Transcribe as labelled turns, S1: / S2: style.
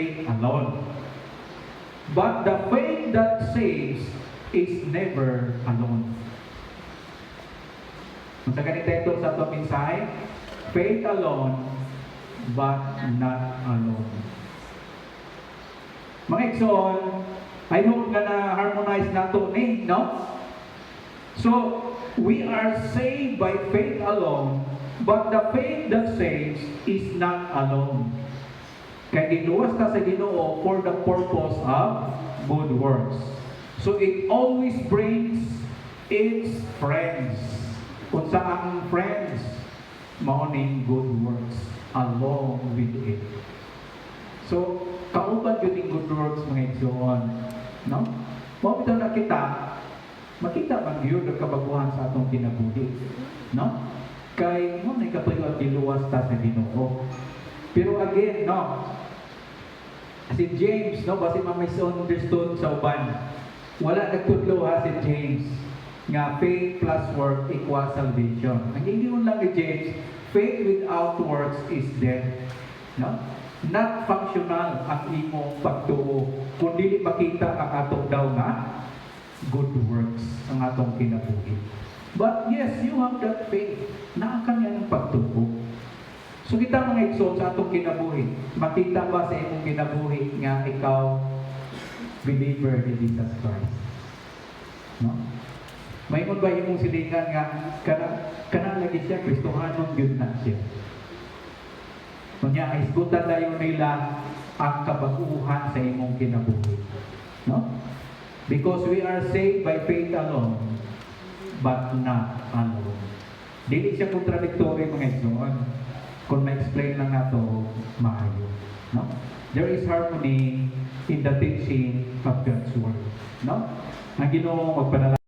S1: faith alone. But the faith that saves is never alone. Kung sa ganito ito sa itong mensahe, faith alone, but not alone. Mga igsoon, I hope nga na-harmonize na ito no? So, we are saved by faith alone, but the faith that saves is not alone. Kaya ginuwas ta sa Ginoo for the purpose of good works. So, it always brings its friends. Kung saan friends, mauning good works along with it. So, kauban yun yung good works mga igsoon. No? Mabitaw na kita, makita man yun ang kabaguhan sa atong kinabuhi. No? Kay, mo na ikapayo at diluwas ta sa Ginoo. Pero again, no? Si James, no? Basi ma-misunderstood sa uban. Wala nagtudlo ha si James nga faith plus work equals salvation. Ang ingon lang ni James, faith without works is dead. No? Not functional ang imong pagtuo kung dili makita ang atong daw nga good works ang atong kinabuhi. But yes, you have that faith na ang kanyang pagtuo. So kita mga igsoon sa atong kinabuhi, makita ba sa imong kinabuhi nga ikaw believer ni Jesus Christ? No? May ba imong silingan nga kana lagi siya Kristohanon gyud na siya. Kunya isgutan dayon nila ang kabaguhan sa imong kinabuhi. No? Because we are saved by faith alone, but not alone. Dili siya contradictory mga igsoon. Kung ma-explain lang nato maayo. No? There is harmony in the teaching of God's Word. No? Ang Ginoo magpadala